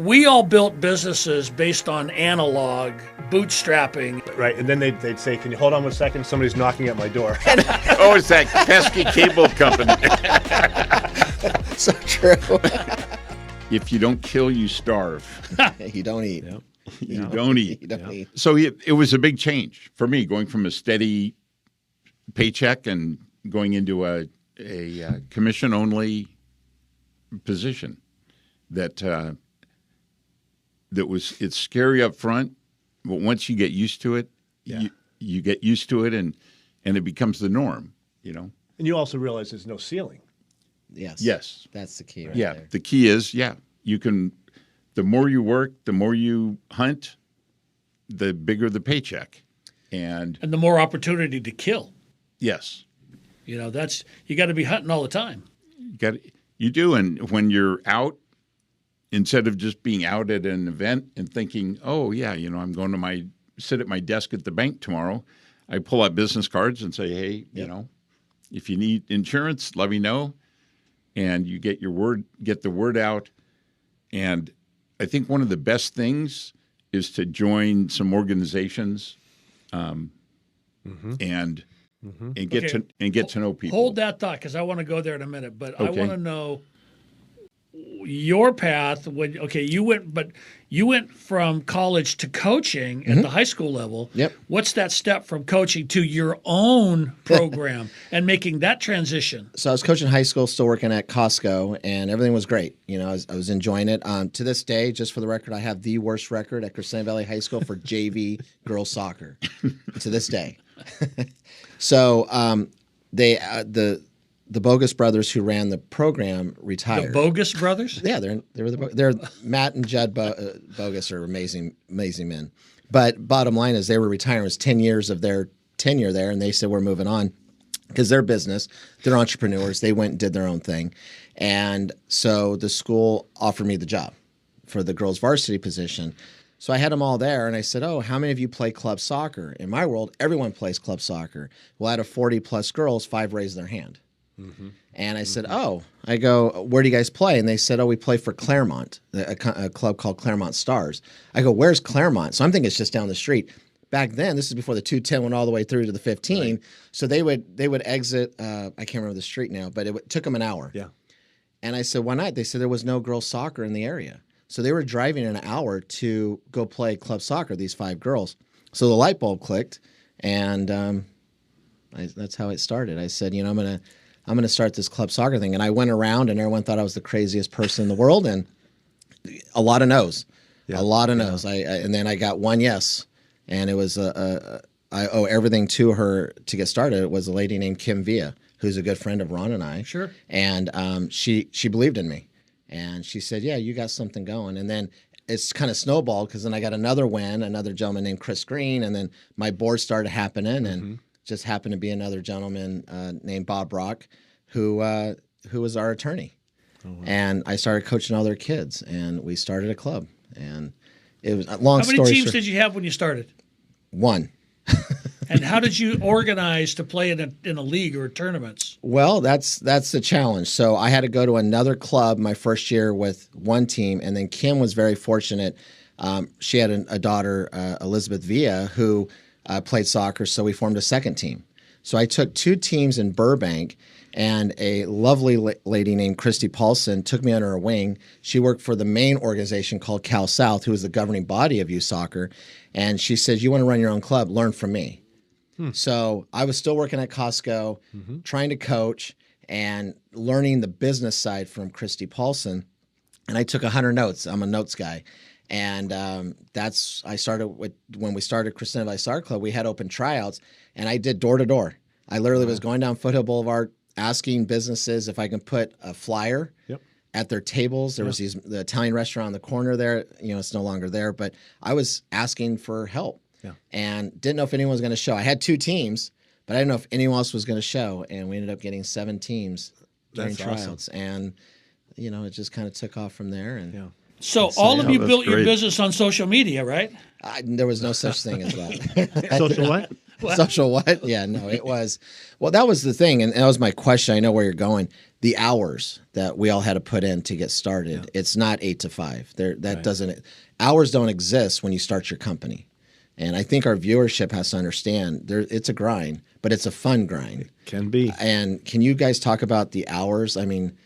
we all built businesses based on analog bootstrapping. Right, and then they'd say, "Can you hold on 1 second? Somebody's knocking at my door." Oh, it's that pesky cable company. So true. If you don't kill, you starve. You don't eat. Yep. You don't eat. You don't eat. So it was a big change for me, going from a steady paycheck and going into a commission-only position. It's scary up front, but once you get used to it, you get used to it, and it becomes the norm. And you also realize there's no ceiling. Yes. That's the key right there. The key is, you can, the more you work, the more you hunt, the bigger the paycheck. And the more opportunity to kill. Yes. You got to be hunting all the time. You do. And when you're out, instead of just being out at an event and thinking, oh, yeah, I'm going to sit at my desk at the bank tomorrow, I pull out business cards and say, hey, if you need insurance, let me know. And you get the word out. And I think one of the best things is to join some organizations and get to know people. Hold that thought, because I want to go there in a minute. But Okay. I want to know your path. You went from college to coaching at the high school level. Yep. What's that step from coaching to your own program and making that transition? So I was coaching high school, still working at Costco, and everything was great. I was enjoying it. To this day, just for the record, I have the worst record at Crescent Valley High School for JV girls soccer. To this day. So the Bogus brothers who ran the program retired. The Bogus brothers? Yeah, they're Matt and Judd Bogus are amazing men. But bottom line is they were retiring. It was 10 years of their tenure there, and they said we're moving on because they're business. They're entrepreneurs. They went and did their own thing. And so the school offered me the job for the girls varsity position. So I had them all there, and I said, oh, how many of you play club soccer? In my world, everyone plays club soccer. Well, out of 40-plus girls, 5 raised their hand. Mm-hmm. And I said, I go, where do you guys play? And they said, we play for Claremont, a club called Claremont Stars. I go, where's Claremont? So I'm thinking it's just down the street. Back then, this is before the 210 went all the way through to the 15. Right. So they would exit, I can't remember the street now, but it took them an hour. Yeah. And I said, why not? They said there was no girls soccer in the area. So they were driving an hour to go play club soccer, these 5 girls. So the light bulb clicked, and that's how it started. I said, I'm going to start this club soccer thing. And I went around, and everyone thought I was the craziest person in the world, and a lot of no's. Yeah. A lot of no's. And then I got one yes, and it was I owe everything to her to get started. It was a lady named Kim Villa, who's a good friend of Ron and I. Sure. And she believed in me. And she said, yeah, you got something going. And then it's kind of snowballed because then I got another win, another gentleman named Chris Green. And then my board started happening and just happened to be another gentleman named Bob Brock who was our attorney. Oh, wow. And I started coaching all their kids, and we started a club. And it was a long story. How many teams did you have when you started? 1. And how did you organize to play in a league or tournaments? Well, that's the challenge. So I had to go to another club my first year with 1 team, and then Kim was very fortunate. She had a daughter, Elizabeth Villa, who played soccer, so we formed a second team. So I took 2 teams in Burbank, and a lovely lady named Christy Paulson took me under her wing. She worked for the main organization called Cal South, who is the governing body of youth soccer, and she said, you want to run your own club, learn from me. So I was still working at Costco, trying to coach and learning the business side from Christy Paulson. And I took 100 notes. I'm a notes guy. And I started when we started Crescent Valley Soccer Club, we had open tryouts, and I did door to door. I literally was going down Foothill Boulevard asking businesses if I can put a flyer at their tables. There was the Italian restaurant on the corner there. It's no longer there, but I was asking for help. And didn't know if anyone was going to show. I had 2 teams, but I didn't know if anyone else was going to show. And we ended up getting 7 teams during tryouts. And, it just kind of took off from there. And So all of you built your business on social media, right? There was no such thing as that. Social what? Social what? Yeah, no, it was. Well, that was the thing, and that was my question. I know where you're going. The hours that we all had to put in to get started. It's not 8 to 5. That doesn't. Hours don't exist when you start your company, and I think our viewership has to understand it's a grind, but it's a fun grind. It can be. And can you guys talk about the hours? I mean,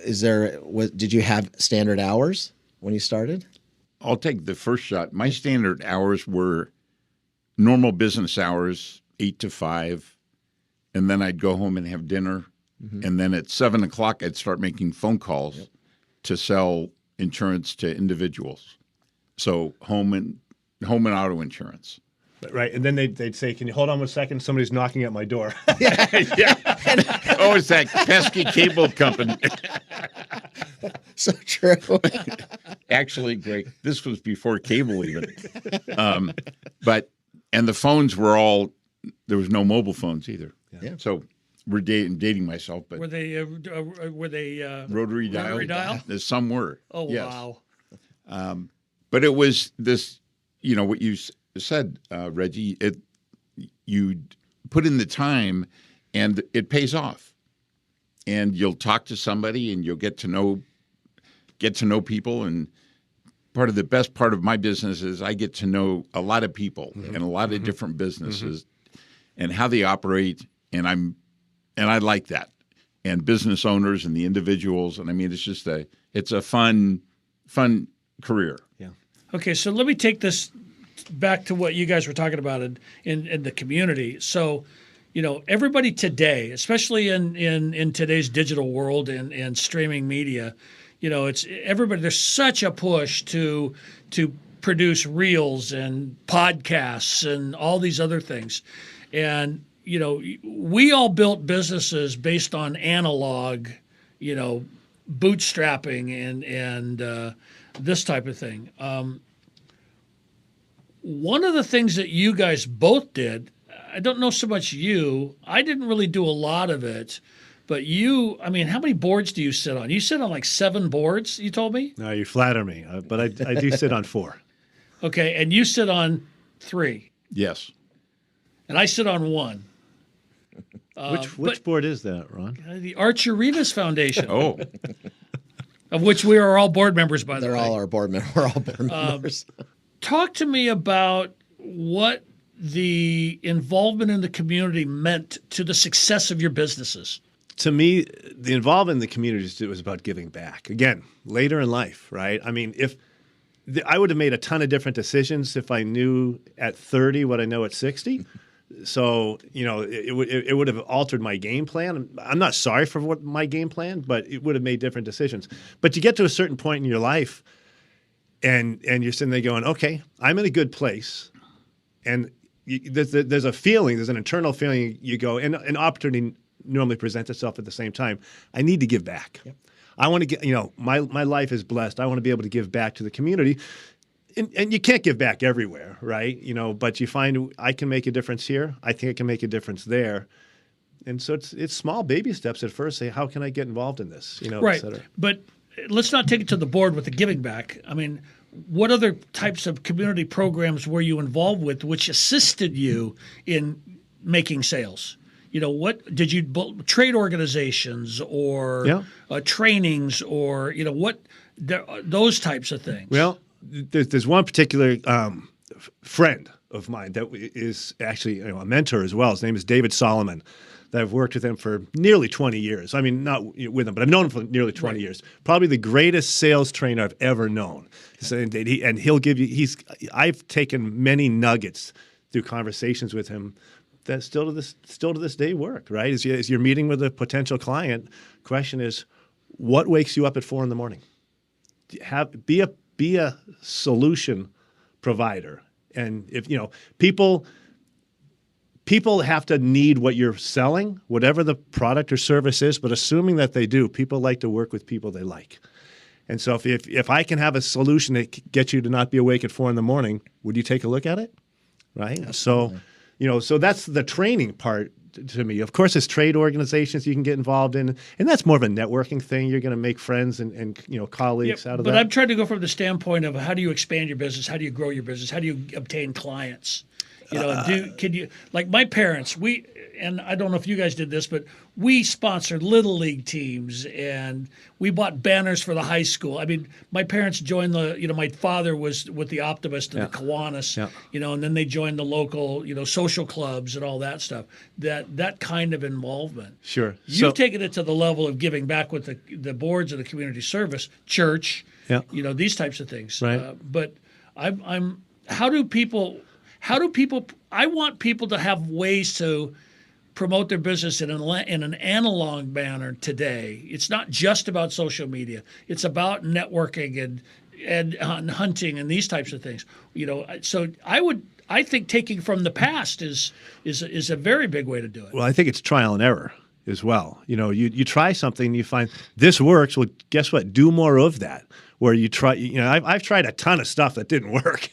did you have standard hours when you started? I'll take the first shot. My standard hours were normal business hours, 8 to 5, and then I'd go home and have dinner. And then at 7 o'clock, I'd start making phone calls to sell insurance to individuals. So home and auto insurance. Right. And then they'd say, can you hold on 1 second? Somebody's knocking at my door. Yeah. Oh, it's that pesky cable company. So true. Actually, Greg, this was before cable even. And the phones were there was no mobile phones either. Yeah. So we're dating myself, but Were they rotary dial? Rotary dial? Some were. Oh, yes. wow. But it was this, what you said, Reggie, you put in the time and it pays off. And you'll talk to somebody and you'll get to know people. And the best part of my business is I get to know a lot of people and a lot of different businesses and how they operate. And I like that. And business owners and the individuals. And I mean, it's a fun career. Yeah. Okay, so let me take this back to what you guys were talking about in the community. So, everybody today, especially in today's digital world and streaming media, it's everybody. There's such a push to produce reels and podcasts and all these other things, and we all built businesses based on analog, bootstrapping and this type of thing. One of the things that you guys both did, I don't know so much you, I didn't really do a lot of it, but how many boards do you sit on? You sit on like 7 boards, you told me? No, you flatter me, but I do sit on 4. Okay, and you sit on 3. Yes. And I sit on 1. Which board is that, Ron? The Archer Rivas Foundation. Oh. Of which we are all board members, by the way. They're all our board members. We're all board members. Talk to me about what the involvement in the community meant to the success of your businesses. To me, the involvement in the community was about giving back. Again, later in life, right? I mean, I would have made a ton of different decisions if I knew at 30 what I know at 60. So, it would have altered my game plan. I'm not sorry for my game plan, but it would have made different decisions. But you get to a certain point in your life and you're sitting there going, okay, I'm in a good place. And there's a feeling, there's an internal feeling you go, and an opportunity normally presents itself at the same time. I need to give back. Yep. I want to get, my life is blessed. I want to be able to give back to the community. And you can't give back everywhere, right? But you find I can make a difference here. I think I can make a difference there. And so it's small baby steps at first. Say, how can I get involved in this? Right. Et cetera. But let's not take it to the board with the giving back. I mean, what other types of community programs were you involved with which assisted you in making sales? What did you trade organizations or trainings or those types of things? Well, there's one particular friend of mine that is actually a mentor as well. His name is David Solomon. That I've worked with him for nearly 20 years. I mean, not with him, but I've known him for nearly 20 years. Probably the greatest sales trainer I've ever known. And he'll give you. I've taken many nuggets through conversations with him that still to this day work. Right? As you're meeting with a potential client, question is, what wakes you up at 4 a.m? Be a solution provider, and if people have to need what you're selling, whatever the product or service is, but assuming that they do, people like to work with people they like. And so if I can have a solution that gets you to not be awake at 4 a.m, would you take a look at it? Right? Absolutely. So that's the training part to me. Of course, there's trade organizations you can get involved in, and that's more of a networking thing. You're going to make friends and colleagues out of that. But I'm trying to go from the standpoint of how do you expand your business? How do you grow your business? How do you obtain clients? can you, like my parents, and I don't know if you guys did this, but we sponsored little league teams and we bought banners for the high school. I mean, my parents joined my father was with the Optimist and the Kiwanis, and then they joined the local, social clubs and all that stuff. That kind of involvement. Sure. You've taken it to the level of giving back with the boards of the community service, church, these types of things. Right. But how do people, I want people to have ways to promote their business in an analog manner today. It's not just about social media. It's about networking and hunting and these types of things. So I think taking from the past is a very big way to do it. Well, I think it's trial and error as well. You try something and you find this works. Well, guess what? Do more of that. Where you try, I've tried a ton of stuff that didn't work.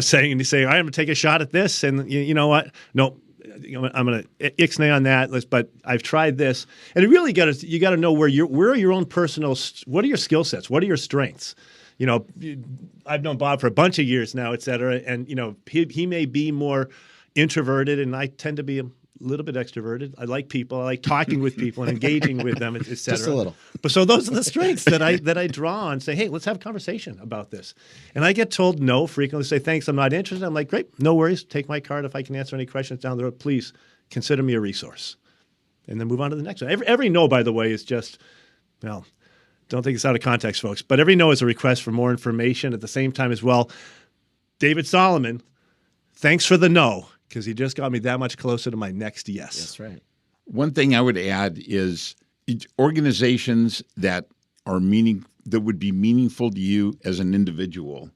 Saying I'm going to take a shot at this, and you know what? Nope. I'm going to ixnay on that. But I've tried this, and you got to know where are your own personal. What are your skill sets? What are your strengths? I've known Bob for a bunch of years now, et cetera, and he may be more introverted, and I tend to be a little bit extroverted. I like people. I like talking with people and engaging with them, et cetera. Just a little. But so those are the strengths that I draw on. Say, hey, let's have a conversation about this. And I get told no frequently. Say, thanks, I'm not interested. I'm like, great, no worries. Take my card. If I can answer any questions down the road, please consider me a resource. And then move on to the next one. Every no, by the way, is just, don't take this out of context, folks. But every no is a request for more information. At the same time as well, David Solomon, thanks for the no, because he just got me that much closer to my next yes. That's right. One thing I would add is organizations that would be meaningful to you as an individual.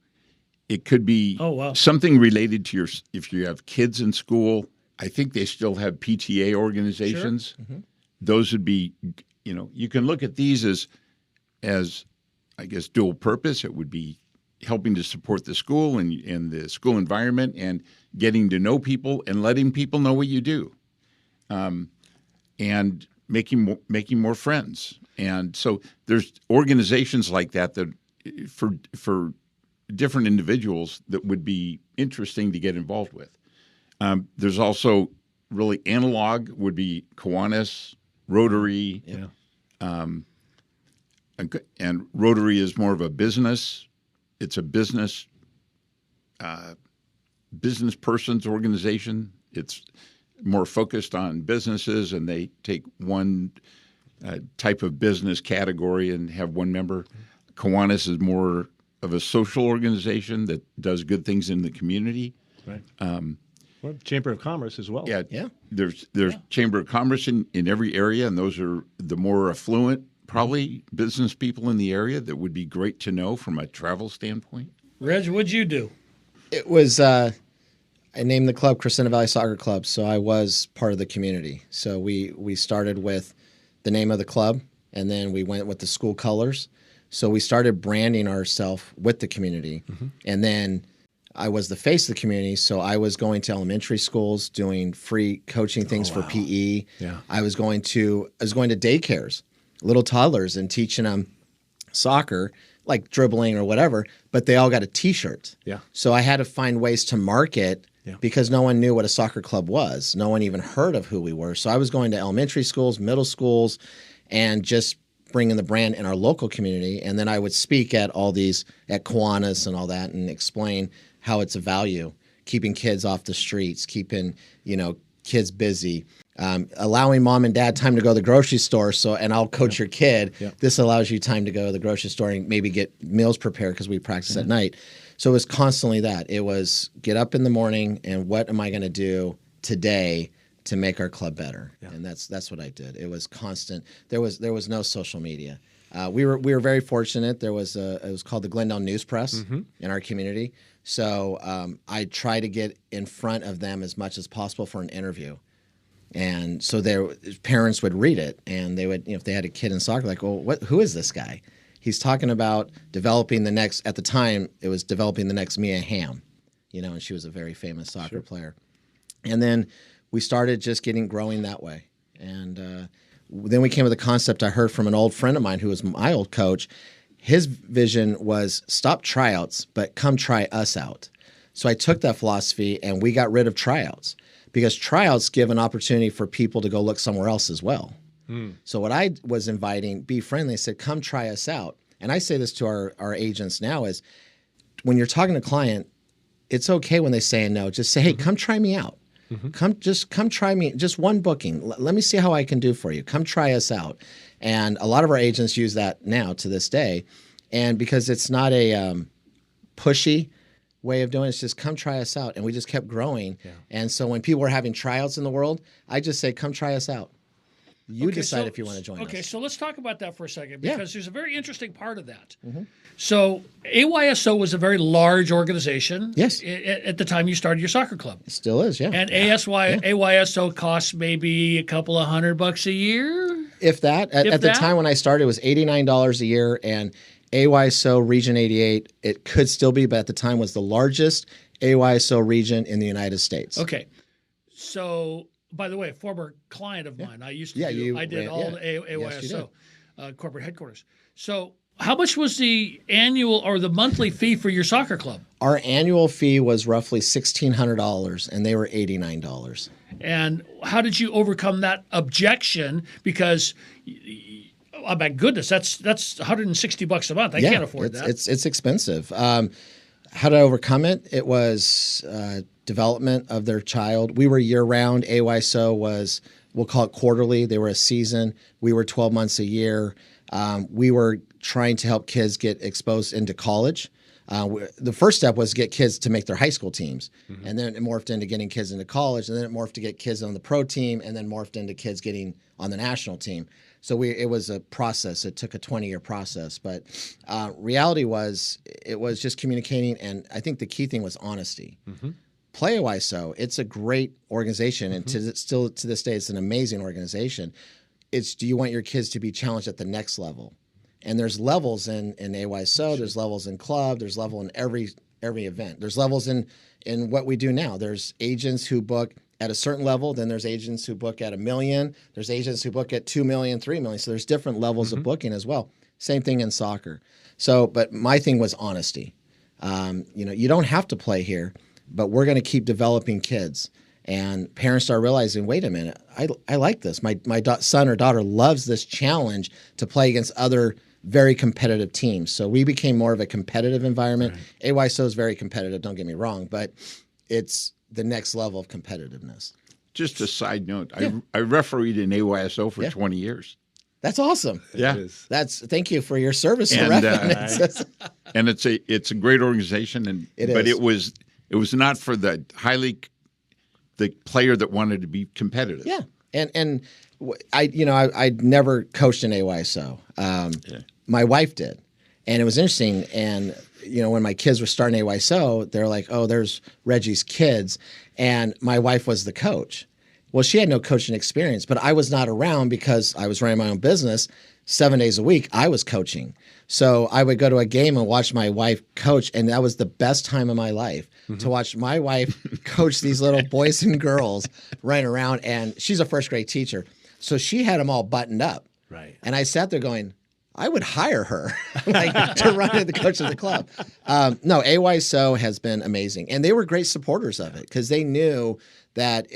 It could be something related to if you have kids in school. I think they still have PTA organizations. Sure. Mm-hmm. Those would be, you can look at these as I guess dual purpose. It would be helping to support the school and the school environment and getting to know people and letting people know what you do, and making more friends. And so there's organizations like that for different individuals that would be interesting to get involved with. There's also really analog would be Kiwanis, Rotary, and Rotary is more of a business. It's a business person's organization. It's more focused on businesses, and they take one type of business category and have one member. Kiwanis is more of a social organization that does good things in the community. Right. Or Chamber of Commerce as well. Yeah. There's Chamber of Commerce in every area, and those are the more affluent, probably business people in the area that would be great to know from a travel standpoint. Reg, what'd you do? It was I named the club Crescenta Valley Soccer Club, so I was part of the community. So we started with the name of the club, and then we went with the school colors. So we started branding ourselves with the community, and then I was the face of the community. So I was going to elementary schools, doing free coaching things for PE. Yeah. I was going to daycares, little toddlers, and teaching them soccer, like dribbling or whatever, but they all got a T-shirt. Yeah. So I had to find ways to market because no one knew what a soccer club was. No one even heard of who we were. So I was going to elementary schools, middle schools, and just bringing the brand in our local community. And then I would speak at all these, at Kiwanis and all that, and explain how it's a value, keeping kids off the streets, keeping, kids busy. Allowing mom and dad time to go to the grocery store, and I'll coach your kid. Yeah. This allows you time to go to the grocery store and maybe get meals prepared because we practice at night. So it was constantly that. It was get up in the morning and what am I going to do today to make our club better? Yeah. And that's what I did. It was constant. There was no social media. We were very fortunate. It was called the Glendale News Press in our community. So I try to get in front of them as much as possible for an interview. And so their parents would read it, and they would, if they had a kid in soccer, like, well, who is this guy? He's talking about developing the next. At the time, it was developing the next Mia Hamm, and she was a very famous soccer player. And then we started just growing that way. And then we came with a concept I heard from an old friend of mine who was my old coach. His vision was stop tryouts, but come try us out. So I took that philosophy and we got rid of tryouts because tryouts give an opportunity for people to go look somewhere else as well. So what I was inviting, be friendly, I said, come try us out. And I say this to our agents now is when you're talking to a client, it's okay when they say no. Just say, hey, come try me out. Come try me. Just one booking. Let me see how I can do for you. Come try us out. And a lot of our agents use that now to this day. And because it's not a pushy way of doing it, it's just come try us out. And we just kept growing. Yeah. And so when people are having tryouts in the world, I just say, come try us out. You decide if you want to join us. Okay, so let's talk about that for a second because there's a very interesting part of that. So AYSO was a very large organization. Yes. At the time you started your soccer club. It still is, yeah. And AYSO costs maybe a couple of $100 a year? If that. At the time when I started, it was $89 a year. And AYSO Region 88, it could still be, but at the time was the largest AYSO region in the United States. Okay. So... By the way, a former client of mine. I used to do. I did all the AYSO corporate headquarters. So, how much was the annual or the monthly fee for your soccer club? Our annual fee was roughly $1,600, and they were $89. And how did you overcome that objection? Because, oh my goodness, that's $160 a month. I can't afford that. It's expensive. How to overcome it? It was development of their child. We were year-round. AYSO was, we'll call it quarterly. They were a season. We were 12 months a year. We were trying to help kids get exposed into college. The first step was to get kids to make their high school teams. And then it morphed into getting kids into college. And then it morphed to get kids on the pro team and then morphed into kids getting on the national team. So it was a process. It took a 20-year process. But reality was it was just communicating. And I think the key thing was honesty. Play AYSO, it's a great organization. And still to this day, it's an amazing organization. It's do you want your kids to be challenged at the next level? And there's levels in AYSO, there's levels in club, there's level in every event. There's levels in what we do now. There's agents who book at a certain level, then there's agents who book at $1 million, there's agents who book at $2 million, $3 million. So there's different levels of booking as well. Same thing in soccer. So, but my thing was honesty. You don't have to play here, but we're going to keep developing kids. And parents start realizing, wait a minute, I like this. My son or daughter loves this challenge to play against other very competitive teams. So we became more of a competitive environment. Right. AYSO is very competitive, don't get me wrong, but it's the next level of competitiveness. Just a side note, I refereed in AYSO for 20 years. That's awesome. Yeah. Thank you for your service. And it's a great organization, but it was not for the player that wanted to be competitive. Yeah. And I'd never coached in AYSO. My wife did. And it was interesting. And, when my kids were starting AYSO, they're like, oh, there's Reggie's kids. And my wife was the coach. Well, she had no coaching experience, but I was not around because I was running my own business 7 days a week. I was coaching. So I would go to a game and watch my wife coach. And that was the best time of my life to watch my wife coach these little boys and girls running around. And she's a first grade teacher. So she had them all buttoned up. Right. And I sat there going, I would hire her to run as the coach of the club. No, AYSO has been amazing. And they were great supporters of it because they knew that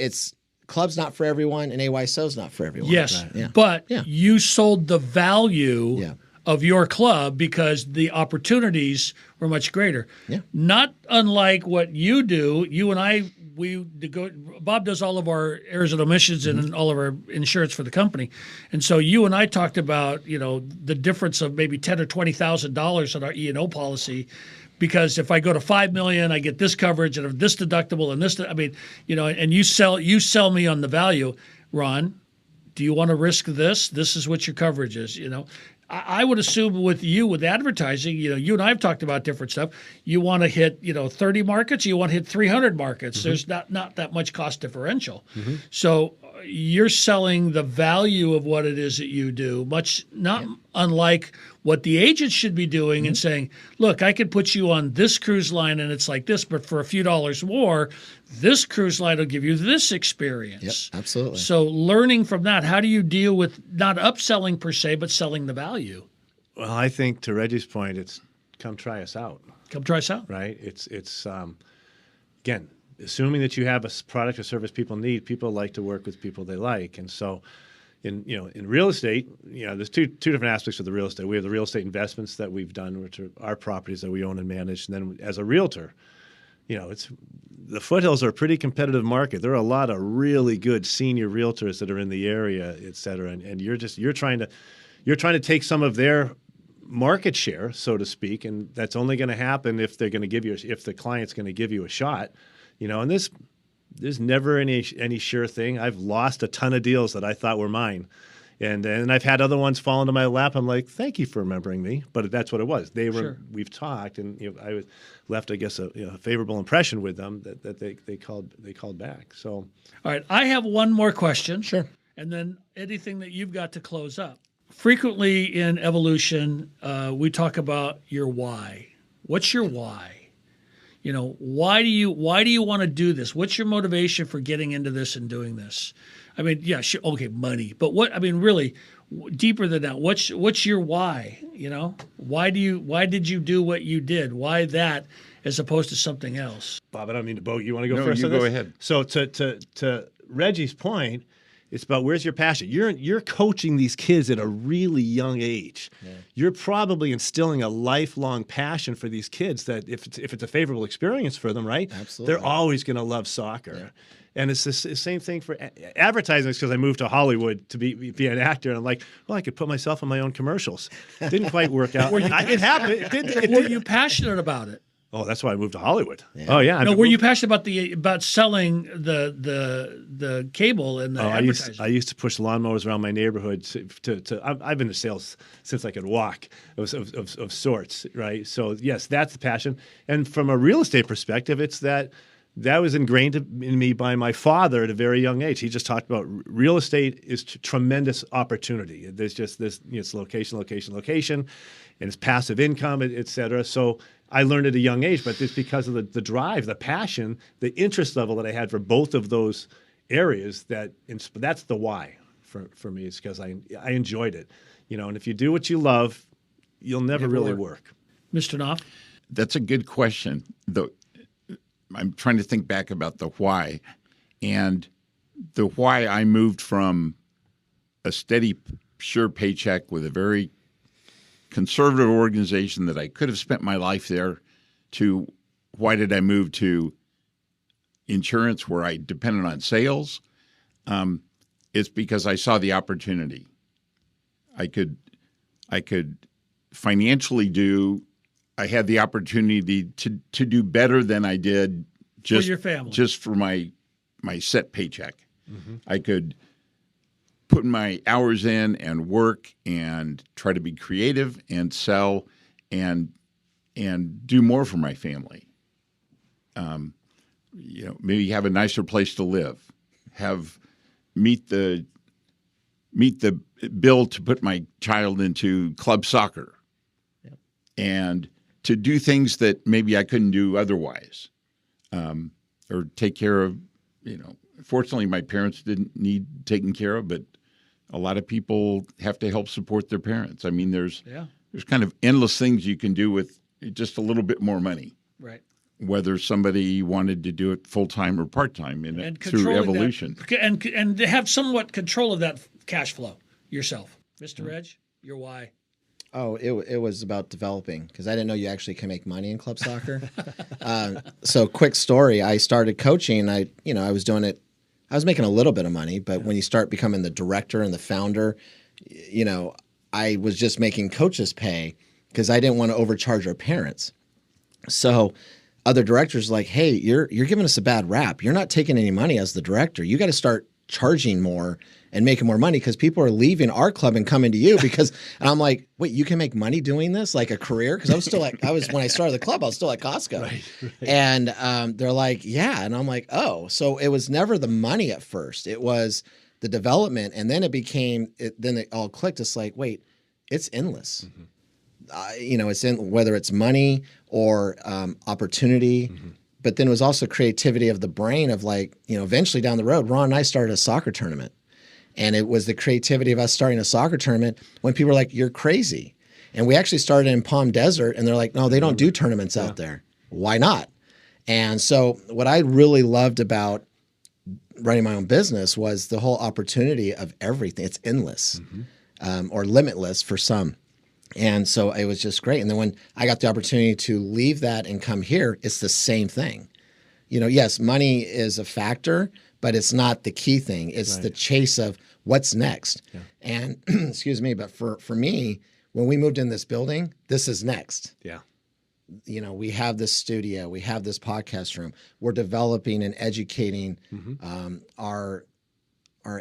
club's not for everyone and AYSO's not for everyone. Yes, but you sold the value of your club because the opportunities were much greater. Yeah. Not unlike what you do. You and I, Bob does all of our errors and omissions and all of our insurance for the company. And so you and I talked about, the difference of maybe $10,000 or $20,000 in our E&O policy. Because if I go to $5 million, I get this coverage and this deductible and this. And you sell me on the value. Ron, do you want to risk this? This is what your coverage is. I would assume with advertising, you and I have talked about different stuff. You want to hit 30 markets. You want to hit 300 markets. There's not that much cost differential. So you're selling the value of what it is that you do, unlike what the agent should be doing and saying, look, I could put you on this cruise line and it's like this, but for a few dollars more, this cruise line will give you this experience. Yep, absolutely. So learning from that, how do you deal with not upselling per se, but selling the value? Well, I think to Reggie's point, it's come try us out. Come try us out. Right? It's again, assuming that you have a product or service people need, people like to work with people they like. And so in real estate, there's two different aspects of the real estate. We have the real estate investments that we've done, which are our properties that we own and manage. And then as a realtor, it's the foothills are a pretty competitive market. There are a lot of really good senior realtors that are in the area, et cetera. And you're trying to take some of their market share, so to speak, and that's only going to happen if the client's going to give you a shot. And there's never any sure thing. I've lost a ton of deals that I thought were mine. And I've had other ones fall into my lap. I'm like, thank you for remembering me. But that's what it was. They were. Sure. We've talked, and I was left, I guess, a favorable impression with them that they called back. So, all right, I have one more question. Sure. And then anything that you've got to close up. Frequently in evolution, we talk about your why. What's your why? Why do you want to do this? What's your motivation for getting into this and doing this? I mean, yeah, sure, okay, money, but really deeper than that. What's your why? Why did you do what you did? Why that as opposed to something else? Bob, I don't mean to boat. You want to go No, first? you on this? go ahead. So to Reggie's point, it's about where's your passion. You're coaching these kids at a really young age. Yeah. You're probably instilling a lifelong passion for these kids that if it's a favorable experience for them, right? Absolutely. They're always going to love soccer. Yeah. And it's the same thing for advertising. Because I moved to Hollywood to be an actor, and I'm like, well, I could put myself in my own commercials. Didn't quite work out. It happened. Were you passionate about it? Oh, that's why I moved to Hollywood. Yeah. Oh, yeah. No, were you passionate about selling the cable and the advertising? I used to push lawnmowers around my neighborhood. I've been in sales since I could walk, of sorts, right? So yes, that's the passion. And from a real estate perspective, it's that was ingrained in me by my father at a very young age. He just talked about real estate is tremendous opportunity. There's just this, it's location, and it's passive income, et cetera. So I learned at a young age, but it's because of the drive, the passion, the interest level that I had for both of those areas that's the why for me. It's because I enjoyed it, and if you do what you love, you'll never really work. Mr. Knopf? That's a good question. I'm trying to think back about the why. And the why I moved from a steady, sure paycheck with a very conservative organization that I could have spent my life there to why did I move to insurance where I depended on sales? It's because I saw the opportunity. I could financially I had the opportunity to do better than I did just for your family, just for my set paycheck. Mm-hmm. I could put my hours in and work and try to be creative and sell and do more for my family. Maybe have a nicer place to live, meet the bill to put my child into club soccer, and to do things that maybe I couldn't do otherwise, or take care of. Fortunately, my parents didn't need taken care of, but a lot of people have to help support their parents. I mean, there's kind of endless things you can do with just a little bit more money. Right. Whether somebody wanted to do it full-time or part-time through evolution. And to have somewhat control of that cash flow yourself. Mr. Reg, your why? Oh, it was about developing, because I didn't know you actually can make money in club soccer. So quick story, I started coaching. I was doing it. I was making a little bit of money, but when you start becoming the director and the founder, I was just making coaches pay because I didn't want to overcharge our parents. So other directors were like, hey, you're giving us a bad rap. You're not taking any money as the director. You got to start charging more and making more money because people are leaving our club and coming to you and I'm like, wait, you can make money doing this like a career? Because when I started the club, I was still at Costco. Right. And they're like, yeah. And I'm like, oh, so it was never the money at first. It was the development. And then then it all clicked. It's like, wait, it's endless. Mm-hmm. It's whether it's money or opportunity. Mm-hmm. But then it was also creativity of the brain of eventually down the road, Ron and I started a soccer tournament. And it was the creativity of us starting a soccer tournament when people were like, you're crazy. And we actually started in Palm Desert, and they're like, no, they don't do tournaments out there. Why not? And so what I really loved about running my own business was the whole opportunity of everything. It's endless, or limitless for some. And so it was just great. And then when I got the opportunity to leave that and come here, it's the same thing. Yes, money is a factor, but it's not the key thing. It's the chase of what's next. Yeah. And excuse me, but for me, when we moved in this building, this is next. Yeah. We have this studio, we have this podcast room. We're developing and educating our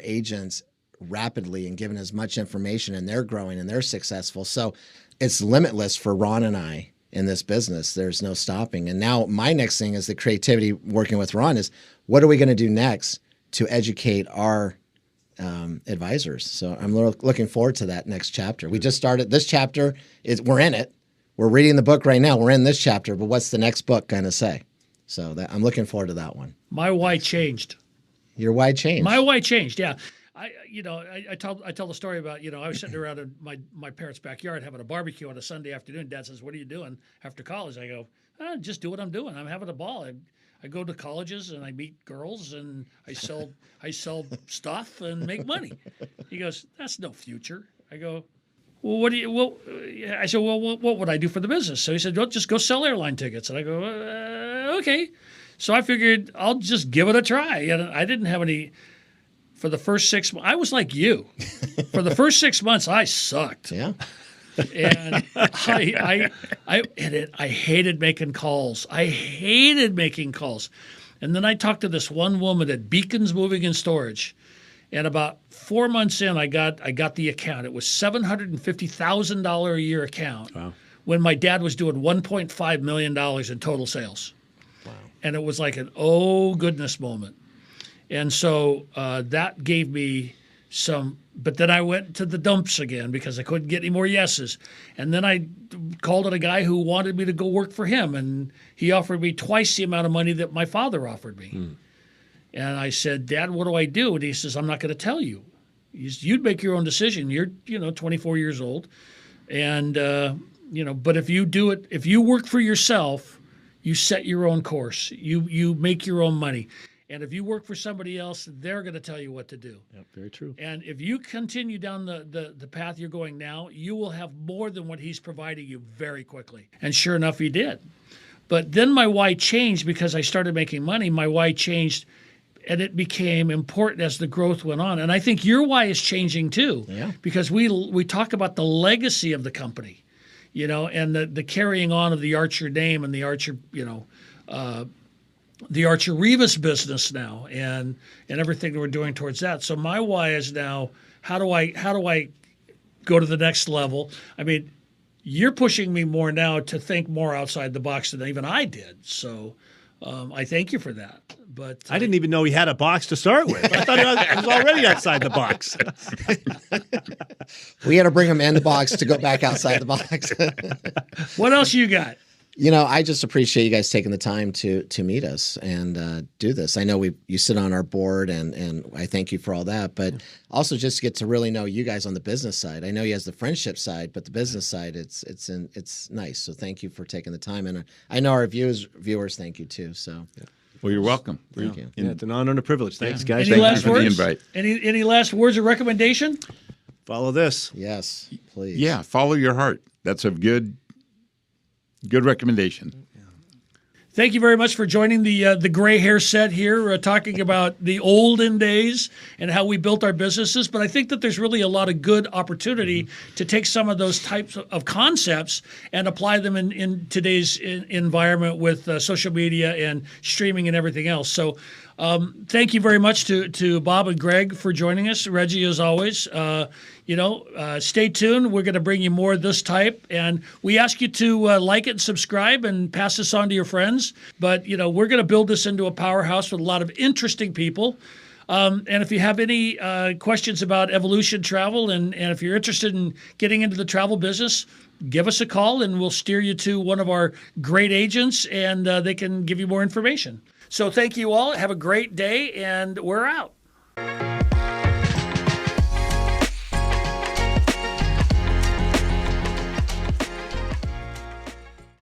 agents rapidly and giving as much information, and they're growing and they're successful. So it's limitless for Ron and I in this business. There's no stopping. And now my next thing is the creativity working with Ron is what are we going to do next to educate our advisors? So I'm looking forward to that next chapter. We just started this chapter. We're in it. We're reading the book right now. We're in this chapter, but what's the next book going to say? So I'm looking forward to that one. My why changed. Your why changed. My why changed. Yeah. I tell the story about, I was sitting around in my parents' backyard having a barbecue on a Sunday afternoon. Dad says, "What are you doing after college?" I go, "Just do what I'm doing. I'm having a ball. I go to colleges and I meet girls and I sell stuff and make money." He goes, "That's no future." I go, "Well, I said, "Well, what would I do for the business?" So he said, "Well, just go sell airline tickets." And I go, "Okay." So I figured I'll just give it a try. And I didn't have any. For the first 6 months, I was like you. For the first 6 months, I sucked. Yeah. And I hated making calls. I hated making calls. And then I talked to this one woman at Beacons Moving and Storage. And about 4 months in, I got the account. It was $750,000 a year account. Wow. When my dad was doing $1.5 million in total sales. Wow. And it was like an oh goodness moment. And so that gave me some, but then I went to the dumps again because I couldn't get any more yeses. And then I called on a guy who wanted me to go work for him, and he offered me twice the amount of money that my father offered me. And I said, "Dad, what do I do?" And he says, "I'm not going to tell you. You'd make your own decision. You're 24 years old. And, but if you do it, if you work for yourself, you set your own course. You make your own money. And if you work for somebody else, they're going to tell you what to do." Yep, very true. And if you continue down the path you're going now, you will have more than what he's providing you very quickly. And sure enough, he did. But then my why changed because I started making money. My why changed, and it became important as the growth went on. And I think your why is changing too, because we talk about the legacy of the company, and the carrying on of the Archer name and the Archer, the Archer Rivas business now, and everything that we're doing towards that. So my why is now, how do I go to the next level? I mean, you're pushing me more now to think more outside the box than even I did. So I thank you for that. But I didn't even know he had a box to start with. I thought he was already outside the box. We had to bring him in the box to go back outside the box. What else you got? I just appreciate you guys taking the time to meet us and do this. I know you sit on our board, and I thank you for all that. But also just to get to really know you guys on the business side. I know you has the friendship side, but the business side, it's nice. So thank you for taking the time, and I know our viewers thank you too. So. Well, you're welcome. Thank you. Yeah, it's an honor and a privilege. Thanks, guys. Any Thank last you for the words? invite. Any last words of recommendation? Follow this. Yes, please. Yeah, follow your heart. That's a good recommendation. Thank you very much for joining the gray hair set here, talking about the olden days and how we built our businesses. But I think that there's really a lot of good opportunity to take some of those types of concepts and apply them in today's environment with social media and streaming and everything else. So thank you very much to Bob and Greg for joining us. Reggie, as always. Stay tuned. We're going to bring you more of this type. And we ask you to like it and subscribe and pass this on to your friends. But, we're going to build this into a powerhouse with a lot of interesting people. And if you have any questions about Evolution Travel and if you're interested in getting into the travel business, give us a call and we'll steer you to one of our great agents and they can give you more information. So thank you all. Have a great day, and we're out.